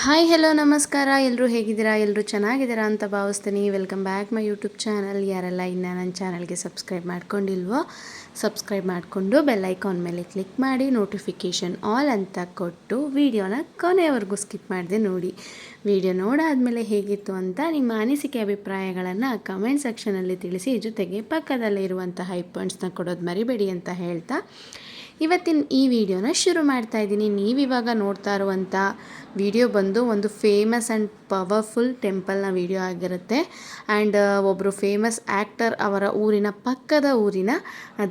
Hi hello ನಮಸ್ಕಾರ. ಎಲ್ಲರೂ ಹೇಗಿದ್ದೀರಾ? ಎಲ್ಲರೂ ಚೆನ್ನಾಗಿದ್ದೀರಾ ಅಂತ ಭಾವಿಸ್ತೀನಿ. Welcome back my YouTube channel. ಯಾರೆಲ್ಲ ಇನ್ನೂ ನನ್ನ ಚಾನಲ್ಗೆ ಸಬ್ಸ್ಕ್ರೈಬ್ ಮಾಡ್ಕೊಂಡಿಲ್ವೋ ಸಬ್ಸ್ಕ್ರೈಬ್ ಮಾಡಿಕೊಂಡು ಬೆಲ್ ಐಕಾನ್ ಮೇಲೆ ಕ್ಲಿಕ್ ಮಾಡಿ ನೋಟಿಫಿಕೇಷನ್ ಆಲ್ ಅಂತ ಕೊಟ್ಟು ವಿಡಿಯೋನ ಕೊನೆಯವರೆಗೂ ಸ್ಕಿಪ್ ಮಾಡಿದೆ ನೋಡಿ. ವಿಡಿಯೋ ನೋಡಾದಮೇಲೆ ಹೇಗಿತ್ತು ಅಂತ ನಿಮ್ಮ ಅನಿಸಿಕೆ ಅಭಿಪ್ರಾಯಗಳನ್ನು ಕಮೆಂಟ್ ಸೆಕ್ಷನಲ್ಲಿ ತಿಳಿಸಿ. ಜೊತೆಗೆ ಪಕ್ಕದಲ್ಲೇ ಇರುವಂಥ ಹೈ ಪಾಯಿಂಟ್ಸ್ನ ಕೊಡೋದು ಮರಿಬೇಡಿ ಅಂತ ಹೇಳ್ತಾ ಇವತ್ತಿನ ಈ ವಿಡಿಯೋನ ಶುರು ಮಾಡ್ತಾ ಇದ್ದೀನಿ. ನೀವಿವಾಗ ನೋಡ್ತಾ ಇರುವಂಥ ವಿಡಿಯೋ ಬಂದು ಒಂದು ಫೇಮಸ್ ಆ್ಯಂಡ್ ಪವರ್ಫುಲ್ ಟೆಂಪಲ್ನ ವಿಡಿಯೋ ಆಗಿರುತ್ತೆ. ಆ್ಯಂಡ್ ಒಬ್ಬರು ಫೇಮಸ್ ಆ್ಯಕ್ಟರ್ ಅವರ ಊರಿನ ಪಕ್ಕದ ಊರಿನ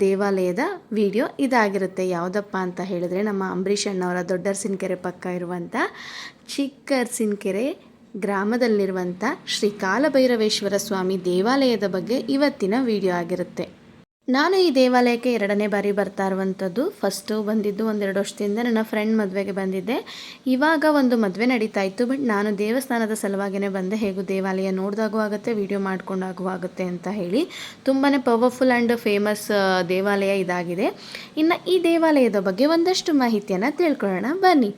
ದೇವಾಲಯದ ವಿಡಿಯೋ ಇದಾಗಿರುತ್ತೆ. ಯಾವುದಪ್ಪ ಅಂತ ಹೇಳಿದ್ರೆ ನಮ್ಮ ಅಂಬರೀಷ್ ಅಣ್ಣವರ ದೊಡ್ಡರಸಿನಕೆರೆ ಪಕ್ಕ ಇರುವಂಥ ಚಿಕ್ಕರಸಿನಕೆರೆ ಗ್ರಾಮದಲ್ಲಿರುವಂಥ ಶ್ರೀ ಕಾಲಭೈರವೇಶ್ವರ ಸ್ವಾಮಿ ದೇವಾಲಯದ ಬಗ್ಗೆ ಇವತ್ತಿನ ವಿಡಿಯೋ ಆಗಿರುತ್ತೆ. ನಾನು ಈ ದೇವಾಲಯಕ್ಕೆ 2ನೇ ಬಾರಿ ಬರ್ತಾ ಇರುವಂಥದ್ದು. ಫಸ್ಟು ಬಂದಿದ್ದು 1-2 ವರ್ಷದಿಂದ ನನ್ನ ಫ್ರೆಂಡ್ ಮದುವೆಗೆ ಬಂದಿದ್ದೆ. ಇವಾಗ ಒಂದು ಮದುವೆ ನಡೀತಾ ಇತ್ತು. ಬಟ್ ನಾನು ದೇವಸ್ಥಾನದ ಸಲುವಾಗಿಯೇ ಬಂದೆ. ಹೇಗೂ ದೇವಾಲಯ ನೋಡಿದಾಗೂ ಆಗುತ್ತೆ, ವಿಡಿಯೋ ಮಾಡ್ಕೊಂಡಾಗೂ ಆಗುತ್ತೆ ಅಂತ ಹೇಳಿ. ತುಂಬಾ ಪವರ್ಫುಲ್ ಆ್ಯಂಡ್ ಫೇಮಸ್ ದೇವಾಲಯ ಇದಾಗಿದೆ. ಇನ್ನು ಈ ದೇವಾಲಯದ ಬಗ್ಗೆ ಒಂದಷ್ಟು ಮಾಹಿತಿಯನ್ನು ತಿಳ್ಕೊಳ್ಳೋಣ ಬನ್ನಿ.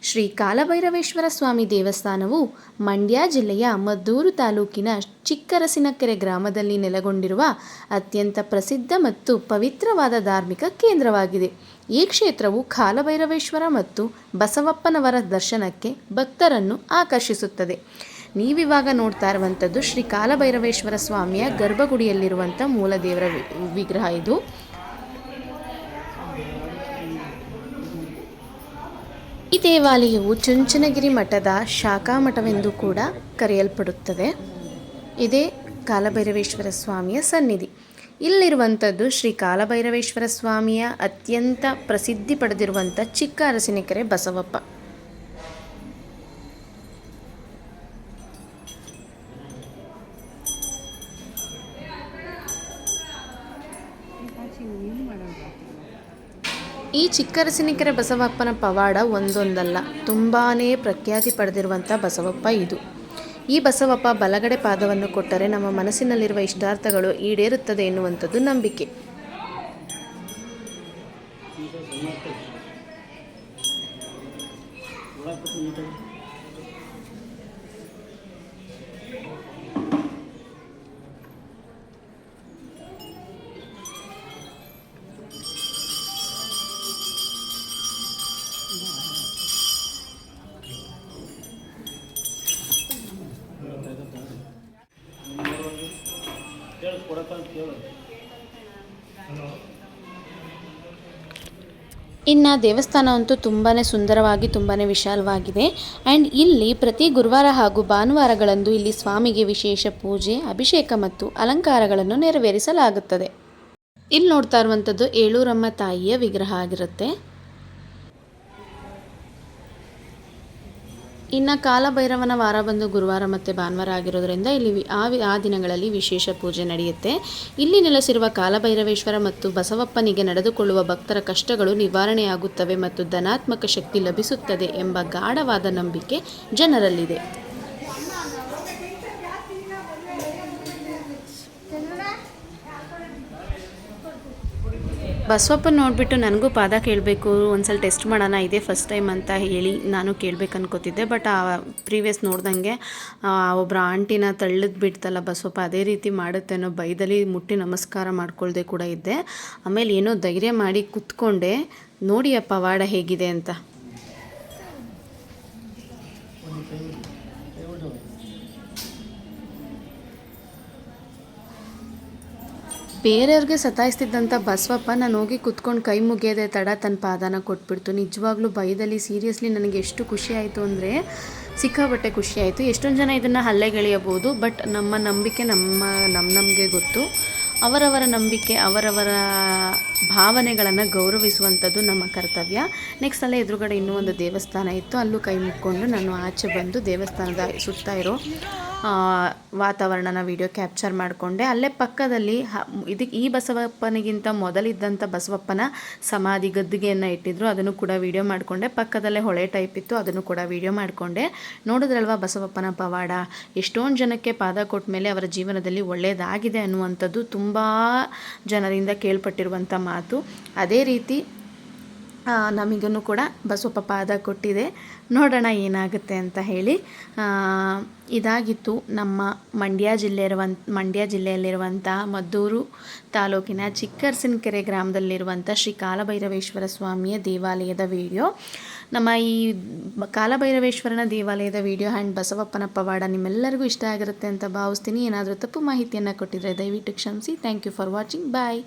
ಶ್ರೀ ಕಾಲಭೈರವೇಶ್ವರ ಸ್ವಾಮಿ ದೇವಸ್ಥಾನವು ಮಂಡ್ಯ ಜಿಲ್ಲೆಯ ಮದ್ದೂರು ತಾಲೂಕಿನ ಚಿಕ್ಕರಸಿನಕೆರೆ ಗ್ರಾಮದಲ್ಲಿ ನೆಲೆಗೊಂಡಿರುವ ಅತ್ಯಂತ ಪ್ರಸಿದ್ಧ ಮತ್ತು ಪವಿತ್ರವಾದ ಧಾರ್ಮಿಕ ಕೇಂದ್ರವಾಗಿದೆ. ಈ ಕ್ಷೇತ್ರವು ಕಾಲಭೈರವೇಶ್ವರ ಮತ್ತು ಬಸವಪ್ಪನವರ ದರ್ಶನಕ್ಕೆ ಭಕ್ತರನ್ನು ಆಕರ್ಷಿಸುತ್ತದೆ. ನೀವಿವಾಗ ನೋಡ್ತಾ ಇರುವಂಥದ್ದು ಶ್ರೀ ಕಾಲಭೈರವೇಶ್ವರ ಸ್ವಾಮಿಯ ಗರ್ಭಗುಡಿಯಲ್ಲಿರುವಂಥ ಮೂಲ ದೇವರ ವಿಗ್ರಹ ಇದು. ಈ ದೇವಾಲಯವು ಚುಂಚನಗಿರಿ ಮಠದ ಶಾಖಾ ಮಠವೆಂದು ಕೂಡ ಕರೆಯಲ್ಪಡುತ್ತದೆ. ಇದೇ ಕಾಲಭೈರವೇಶ್ವರ ಸ್ವಾಮಿಯ ಸನ್ನಿಧಿ. ಇಲ್ಲಿರುವಂಥದ್ದು ಶ್ರೀ ಕಾಲಭೈರವೇಶ್ವರ ಸ್ವಾಮಿಯ ಅತ್ಯಂತ ಪ್ರಸಿದ್ಧಿ ಪಡೆದಿರುವಂಥ ಚಿಕ್ಕ ಅರಸಿನಕೆರೆ ಬಸವಪ್ಪ. ಈ ಚಿಕ್ಕರಸಿನಕೆರೆ ಬಸವಪ್ಪನ ಪವಾಡ ಒಂದೊಂದಲ್ಲ, ತುಂಬಾ ಪ್ರಖ್ಯಾತಿ ಪಡೆದಿರುವಂಥ ಬಸವಪ್ಪ ಇದು. ಈ ಬಸವಪ್ಪ ಬಲಗಡೆ ಪಾದವನ್ನು ಕೊಟ್ಟರೆ ನಮ್ಮ ಮನಸ್ಸಿನಲ್ಲಿರುವ ಇಷ್ಟಾರ್ಥಗಳು ಈಡೇರುತ್ತದೆ ಎನ್ನುವಂಥದ್ದು ನಂಬಿಕೆ. ಇನ್ನು ದೇವಸ್ಥಾನ ಅಂತೂ ತುಂಬಾ ಸುಂದರವಾಗಿ ತುಂಬಾ ವಿಶಾಲವಾಗಿದೆ. ಆ್ಯಂಡ್ ಇಲ್ಲಿ ಪ್ರತಿ ಗುರುವಾರ ಹಾಗೂ ಭಾನುವಾರಗಳಂದು ಇಲ್ಲಿ ಸ್ವಾಮಿಗೆ ವಿಶೇಷ ಪೂಜೆ, ಅಭಿಷೇಕ ಮತ್ತು ಅಲಂಕಾರಗಳನ್ನು ನೆರವೇರಿಸಲಾಗುತ್ತದೆ. ಇಲ್ಲಿ ನೋಡ್ತಾ ಇರುವಂಥದ್ದು ಏಳೂರಮ್ಮ ತಾಯಿಯ ವಿಗ್ರಹ ಆಗಿರುತ್ತೆ. ಇನ್ನು ಕಾಲಭೈರವನ ವಾರ ಬಂದು ಗುರುವಾರ ಮತ್ತು ಭಾನುವಾರ ಆಗಿರೋದ್ರಿಂದ ಇಲ್ಲಿ ಆ ದಿನಗಳಲ್ಲಿ ವಿಶೇಷ ಪೂಜೆ ನಡೆಯುತ್ತೆ. ಇಲ್ಲಿ ನೆಲೆಸಿರುವ ಕಾಲಭೈರವೇಶ್ವರ ಮತ್ತು ಬಸವಪ್ಪನಿಗೆ ನಡೆದುಕೊಳ್ಳುವ ಭಕ್ತರ ಕಷ್ಟಗಳು ನಿವಾರಣೆಯಾಗುತ್ತವೆ ಮತ್ತು ಧನಾತ್ಮಕ ಶಕ್ತಿ ಲಭಿಸುತ್ತದೆ ಎಂಬ ಗಾಢವಾದ ನಂಬಿಕೆ ಜನರಲ್ಲಿದೆ. ಬಸವಪ್ಪನ ನೋಡಿಬಿಟ್ಟು ನನಗೂ ಪಾದ ಕೇಳಬೇಕು, ಒಂದ್ಸಲ ಟೆಸ್ಟ್ ಮಾಡೋಣ, ಇದೇ ಫಸ್ಟ್ ಟೈಮ್ ಅಂತ ಹೇಳಿ ನಾನು ಕೇಳಬೇಕು ಅನ್ಕೋತಿದ್ದೆ. ಬಟ್ ಆ ಪ್ರೀವಿಯಸ್ ನೋಡ್ದಂಗೆ ಒಬ್ಬರು ಆಂಟಿನ ತಳ್ಳಿದ್ ಬಿಡ್ತಲ್ಲ ಬಸವಪ್ಪ, ಅದೇ ರೀತಿ ಮಾಡುತ್ತೆ ಅನ್ನೋ ಬೈದಲ್ಲಿ ಮುಟ್ಟಿ ನಮಸ್ಕಾರ ಮಾಡ್ಕೊಳ್ದೆ ಕೂಡ ಇದ್ದೆ. ಆಮೇಲೆ ಏನೋ ಧೈರ್ಯ ಮಾಡಿ ಕೂತ್ಕೊಂಡೆ, ನೋಡಿ ಆ ಪವಾಡ ಹೇಗಿದೆ ಅಂತ. ಬೇರೆಯವ್ರಿಗೆ ಸತಾಯಿಸ್ತಿದ್ದಂಥ ಬಸವಪ್ಪ ನಾನು ಹೋಗಿ ಕುತ್ಕೊಂಡು ಕೈ ಮುಗಿಯೋದೆ ತಡ ತನ್ನ ಪಾದನ ಕೊಟ್ಬಿಡ್ತು. ನಿಜವಾಗ್ಲೂ ಭಯದಲ್ಲಿ ಸೀರಿಯಸ್ಲಿ ನನಗೆ ಎಷ್ಟು ಖುಷಿ ಆಯಿತು ಅಂದರೆ ಸಿಕ್ಕಾಪಟ್ಟೆ ಖುಷಿ ಆಯಿತು. ಎಷ್ಟೊಂದು ಜನ ಇದನ್ನು ಹಲ್ಲೆಗೆಳೆಯಬಹುದು, ಬಟ್ ನಮ್ಮ ನಂಬಿಕೆ ನಮಗೆ ಗೊತ್ತು. ಅವರವರ ನಂಬಿಕೆ, ಅವರವರ ಭಾವನೆಗಳನ್ನು ಗೌರವಿಸುವಂಥದ್ದು ನಮ್ಮ ಕರ್ತವ್ಯ. ನೆಕ್ಸ್ಟ್ ಅಲ್ಲೇ ಎದುರುಗಡೆ ಇನ್ನೂ ಒಂದು ದೇವಸ್ಥಾನ ಇತ್ತು. ಅಲ್ಲೂ ಕೈ ಮುಕ್ಕೊಂಡು ನಾನು ಆಚೆ ಬಂದು ದೇವಸ್ಥಾನದ ಸುತ್ತ ಇರೋ ವಾತಾವರಣನ ವಿಡಿಯೋ ಕ್ಯಾಪ್ಚರ್ ಮಾಡಿಕೊಂಡೆ. ಅಲ್ಲೇ ಪಕ್ಕದಲ್ಲಿ ಈ ಬಸವಪ್ಪನಿಗಿಂತ ಮೊದಲಿದ್ದಂಥ ಬಸವಪ್ಪನ ಸಮಾಧಿ ಗದ್ದಿಗೆಯನ್ನು ಇಟ್ಟಿದ್ರು, ಅದನ್ನು ಕೂಡ ವಿಡಿಯೋ ಮಾಡಿಕೊಂಡೆ. ಪಕ್ಕದಲ್ಲೇ ಹೊಳೆ ಟೈಪ್ ಇತ್ತು, ಅದನ್ನು ಕೂಡ ವಿಡಿಯೋ ಮಾಡಿಕೊಂಡೆ. ನೋಡಿದ್ರಲ್ವ ಬಸವಪ್ಪನ ಪವಾಡ, ಎಷ್ಟೊಂದು ಜನಕ್ಕೆ ಪಾದ ಕೊಟ್ಟ ಮೇಲೆ ಅವರ ಜೀವನದಲ್ಲಿ ಒಳ್ಳೆಯದಾಗಿದೆ ಅನ್ನುವಂಥದ್ದು ತುಂಬ ಜನರಿಂದ ಕೇಳ್ಪಟ್ಟಿರುವಂಥ ಮಾತು. ಅದೇ ರೀತಿ ನಮಗೂ ಕೂಡ ಬಸವಪ್ಪ ಪಾದ ಕೊಟ್ಟಿದೆ. ನೋಡೋಣ ಏನಾಗುತ್ತೆ ಅಂತ ಹೇಳಿ. ಇದಾಗಿತ್ತು ನಮ್ಮ ಮಂಡ್ಯ ಜಿಲ್ಲೆಯಲ್ಲಿರುವಂತಹ ಮದ್ದೂರು ತಾಲೂಕಿನ ಚಿಕ್ಕರಸಿನಕೆರೆ ಗ್ರಾಮದಲ್ಲಿರುವಂಥ ಶ್ರೀ ಕಾಲಭೈರವೇಶ್ವರ ಸ್ವಾಮಿಯ ದೇವಾಲಯದ ವಿಡಿಯೋ. ನಮ್ಮ ಈ ಕಾಲಭೈರವೇಶ್ವರನ ದೇವಾಲಯದ ವಿಡಿಯೋ ಆ್ಯಂಡ್ ಬಸವಪ್ಪನ ಪವಾಡ ನಿಮ್ಮೆಲ್ಲರಿಗೂ ಇಷ್ಟ ಆಗಿರುತ್ತೆ ಅಂತ ಭಾವಿಸ್ತೀನಿ. ಏನಾದರೂ ತಪ್ಪು ಮಾಹಿತಿಯನ್ನು ಕೊಟ್ಟಿದ್ದರೆ ದಯವಿಟ್ಟು ಕ್ಷಮಿಸಿ. Thank you for watching. Bye.